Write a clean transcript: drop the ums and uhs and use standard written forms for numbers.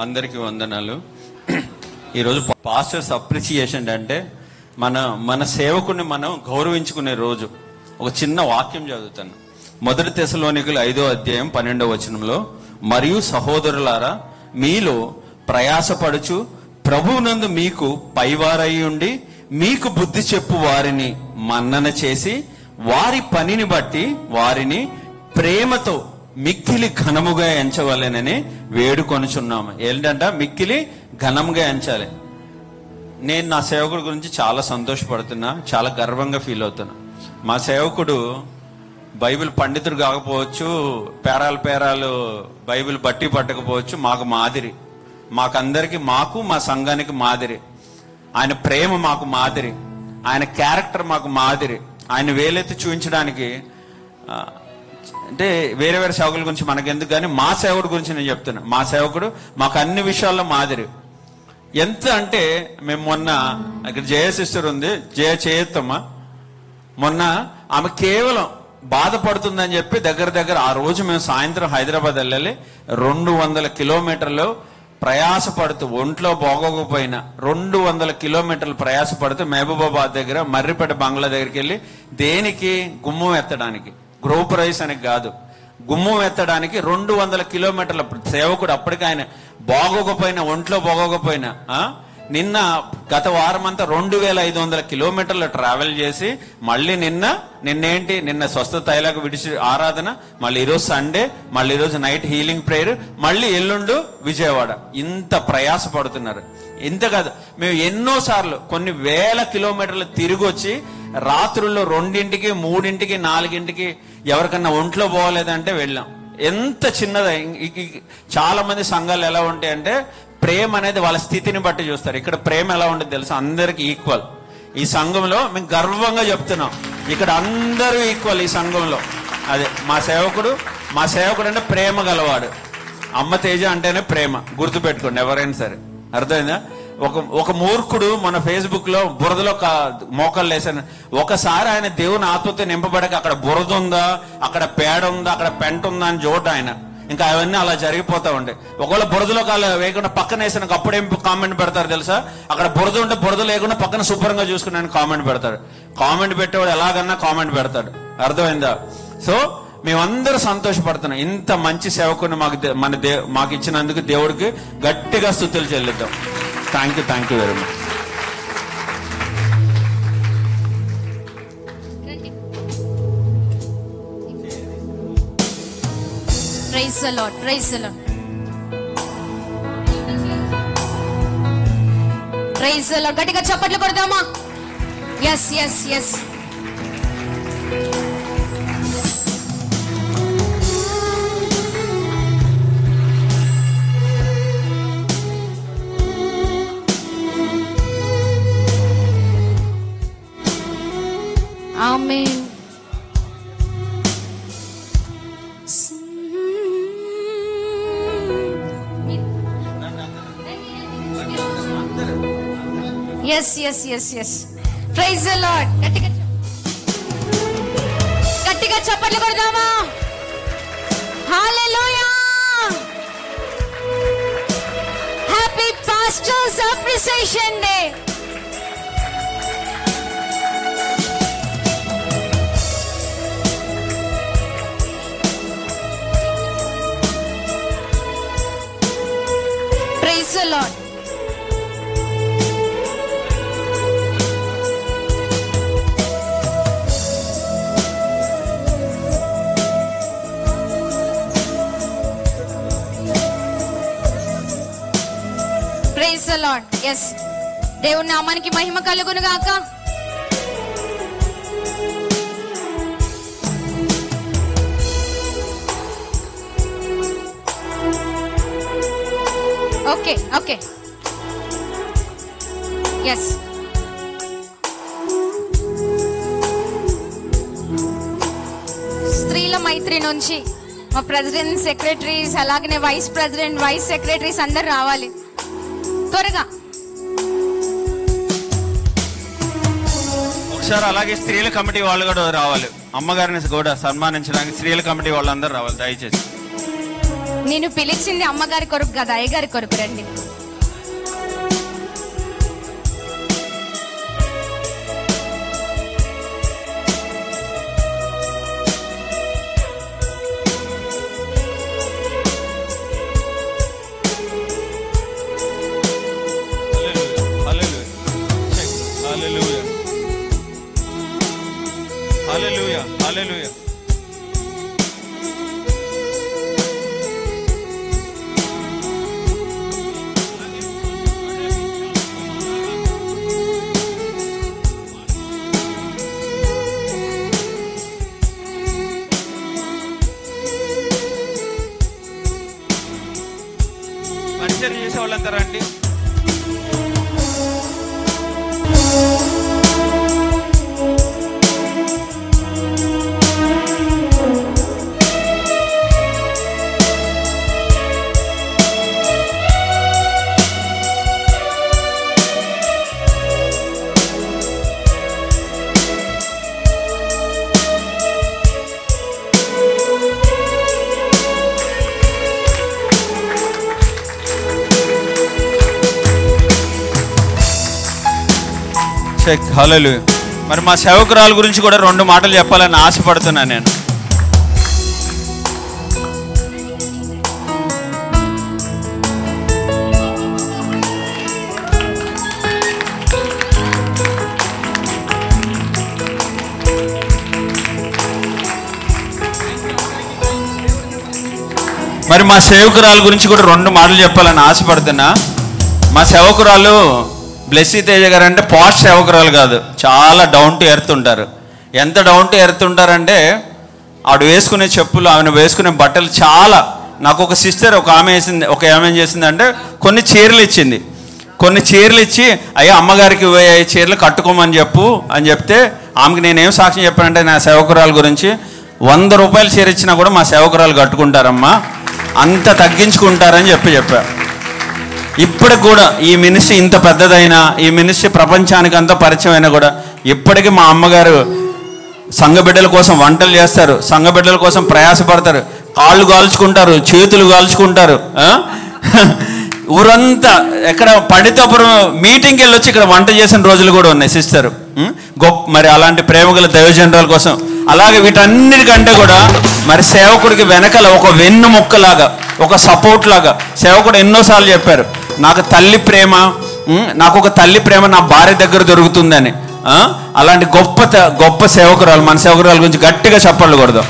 అందరికీ వందనాలు. ఈరోజు పాస్టర్స్ అప్రిసియేషన్ అంటే మన సేవకుని మనం గౌరవించుకునే రోజు. ఒక చిన్న వాక్యం చదువుతాను. 1 తెస్సలోనికయులు 5వ అధ్యాయం 12వ వచనంలో, మరియు సహోదరులారా, మీలో ప్రయాసపడుచు ప్రభువునందు మీకు పైవారై ఉండి మీకు బుద్ధి చెప్పు వారిని మన్నన చేసి వారి పనిని బట్టి వారిని ప్రేమతో మిక్కిలి ఘనముగా ఎంచవలెనని వేడుకొనుచున్నాము. ఏంటంట? మిక్కిలి ఘనంగా ఎంచాలి. నేను నా సేవకుడి గురించి చాలా సంతోషపడుతున్నా, చాలా గర్వంగా ఫీల్ అవుతున్నా. మా సేవకుడు బైబిల్ పండితుడు కాకపోవచ్చు, పేరాలు బైబిల్ బట్టి పట్టకపోవచ్చు, మాకు మాదిరి. మాకందరికి, మాకు మా సంఘానికి మాదిరి. ఆయన ప్రేమ మాకు మాదిరి, ఆయన క్యారెక్టర్ మాకు మాదిరి. ఆయన వేలెత్తి చూపించడానికి, అంటే వేరే వేరే సేవకుల గురించి మనకెందుకు కానీ మా సేవకుడి గురించి నేను చెప్తున్నా. మా సేవకుడు మాకు అన్ని విషయాల్లో మాదిరి. ఎంత అంటే, మేము మొన్న ఇక్కడ జయ సిస్టర్ ఉంది, జయ చేయొత్తమ్మా, మొన్న ఆమె కేవలం బాధపడుతుందని చెప్పి దగ్గర ఆ రోజు మేము సాయంత్రం హైదరాబాద్ వెళ్ళాలి. 200 కిలోమీటర్లు ప్రయాసపడుతూ, ఒంట్లో బాగోకపోయినా 200 కిలోమీటర్లు ప్రయాసపడుతూ మహబూబాబాద్ దగ్గర మర్రిపేట బంగ్లా దగ్గరికి వెళ్ళి, దేనికి? గుమ్మం ఎత్తడానికి, గ్రూపరైస్ అని కాదు, గుమ్మం ఎత్తడానికి 200 కిలోమీటర్ల సేవకుడు. అప్పటికి ఆయన బాగోకపోయినా, ఒంట్లో బాగోకపోయినా, నిన్న గత వారం అంతా 2500 కిలోమీటర్లు ట్రావెల్ చేసి, మళ్ళీ నిన్న స్వస్థ తైలాకు విడిచి ఆరాధన, మళ్ళీ ఈరోజు సండే, మళ్ళీ ఈరోజు నైట్ హీలింగ్ ప్రేయర్, మళ్ళీ ఎల్లుండు విజయవాడ. ఇంత ప్రయాస పడుతున్నారు. ఇంత కాదు, మేము ఎన్నోసార్లు కొన్ని వేల కిలోమీటర్లు తిరిగి వచ్చి రాత్రుల్లో 2ంటికి, 3ంటికి, 4ంటికి ఎవరికన్నా ఒంట్లో పోలేదంటే వెళ్ళాం. ఎంత చిన్నది. చాలా మంది సంఘాలు ఎలా ఉంటాయంటే, ప్రేమ అనేది వాళ్ళ స్థితిని బట్టి చూస్తారు. ఇక్కడ ప్రేమ ఎలా ఉంటుంది తెలుసా? అందరికి ఈక్వల్. ఈ సంఘంలో మేము గర్వంగా చెప్తున్నాం, ఇక్కడ అందరూ ఈక్వల్ ఈ సంఘంలో. అదే మా సేవకుడు అంటే ప్రేమ గలవాడు. అమ్మ తేజ అంటేనే ప్రేమ, గుర్తుపెట్టుకోండి ఎవరైనా సరే. అర్థమైందా? ఒక మూర్ఖుడు మన ఫేస్బుక్ లో బురదలో మోకాళ్ళు వేసాను. ఒకసారి ఆయన దేవుని ఆత్మతో నింపబడక, అక్కడ బురద ఉందా, అక్కడ పేడ ఉందా, అక్కడ పెంట ఉందా అని చోట ఆయన, ఇంకా అవన్నీ అలా జరిగిపోతా ఉండే. ఒకవేళ బురదలో కాలు వేయకుండా పక్కన వేసాను, అప్పుడేం కామెంట్ పెడతారు తెలుసా? అక్కడ బురద ఉంటే బురద లేకుండా పక్కన శుభ్రంగా చూసుకున్నాను కామెంట్ పెడతాడు. కామెంట్ పెట్టేవాడు ఎలాగన్నా కామెంట్ పెడతాడు. అర్థమైందా? సో మేమందరూ సంతోషపడుతున్నాం. ఇంత మంచి సేవకుని మాకు ఇచ్చినందుకు దేవుడికి గట్టిగా స్తుతులు చెల్లిద్దాం. Thank you very much. Praise the Lord, praise the Lord, praise the Lord. గట్టిగా చప్పట్లు కొడదామా? yes yes yes. Amen. yes. Praise the Lord. గట్టిగా చప్పట్లు కొడదామా? Hallelujah. Happy Pastors Appreciation Day. Praise the Lord. Praise the Lord. Yes. దేవుని నామానికి మహిమ కలుగును గాక. Okay yes. స్త్రీల మైత్రి నుంచి మా ప్రెసిడెంట్, సెక్రటరీస్, అలాగనే వైస్ ప్రెసిడెంట్, వైస్ సెక్రటరీస్ అందరు రావాలి త్వరగా. ఒకసారి అలాగే స్త్రీల కమిటీ వాళ్ళు కూడా రావాలి. అమ్మగారిని కూడా సన్మానించడానికి స్త్రీల కమిటీ వాళ్ళందరూ రావాలి దయచేసి. నేను పిలిచింది అమ్మగారి కొరకు కదా, అయ్యగారి కొరకు రండి. హల్లెలూయా, హల్లెలూయా. పరిచయం చేసే వాళ్ళంతా రండి. హల్లెలూయా. మరి మా సేవకురాల గురించి కూడా 2 మాటలు చెప్పాలని ఆశపడుతున్నాను నేను. మరి మా సేవకురాల గురించి కూడా 2 మాటలు చెప్పాలని ఆశపడుతున్నా. మా సేవకురాలు బ్లెస్సీ తేజ గారు అంటే పాష్ సేవకురాలు కాదు, చాలా డౌన్ టు ఎర్త్ ఉంటారు. ఎంత డౌన్ టు ఎర్త్ ఉంటారంటే ఆవిడ వేసుకునే చెప్పులు, ఆమె వేసుకునే బట్టలు చాలా. నాకు ఒక సిస్టర్ ఒక ఆమె ఏం చేసిందంటే కొన్ని చీరలు ఇచ్చింది. కొన్ని చీరలు ఇచ్చి అయ్యా అమ్మగారికి చీరలు కట్టుకోమని చెప్పు అని చెప్తే ఆమెకి నేనేం సాక్ష్యం చెప్పానంటే నా సేవకురాల గురించి 100 రూపాయలు చీర ఇచ్చినా కూడా మా సేవకురాలు కట్టుకుంటారమ్మా, అంత తగ్గించుకుంటారని చెప్పా. ఇప్పటికి కూడా ఈ మినిస్ట్రీ ఇంత పెద్దదైనా, ఈ మినిస్ట్రీ ప్రపంచానికి అంతా పరిచయం అయినా కూడా ఇప్పటికీ మా అమ్మగారు సంఘ బిడ్డల కోసం వంటలు చేస్తారు, సంఘ బిడ్డల కోసం ప్రయాసపడతారు, కాళ్ళు కాల్చుకుంటారు, చేతులు కాల్చుకుంటారు. ఊరంతా ఎక్కడ పండితాపురం మీటింగ్కి వెళ్ళొచ్చి ఇక్కడ వంట చేసిన రోజులు కూడా ఉన్నాయి సిస్టర్. గొప్ప మరి అలాంటి ప్రేమగల దైవజనుల కోసం. అలాగే వీటన్నిటికంటే కూడా మరి సేవకుడికి వెనకాల ఒక వెన్ను ముక్కలాగా, ఒక సపోర్ట్ లాగా సేవకుడు ఎన్నోసార్లు చెప్పారు, నాకు తల్లి ప్రేమ, నాకు ఒక తల్లి ప్రేమ నా భార్య దగ్గర దొరుకుతుందని. అలాంటి గొప్ప సేవకురాలు, మన సేవకురాల గురించి గట్టిగా చప్పట్లు కొడదాం.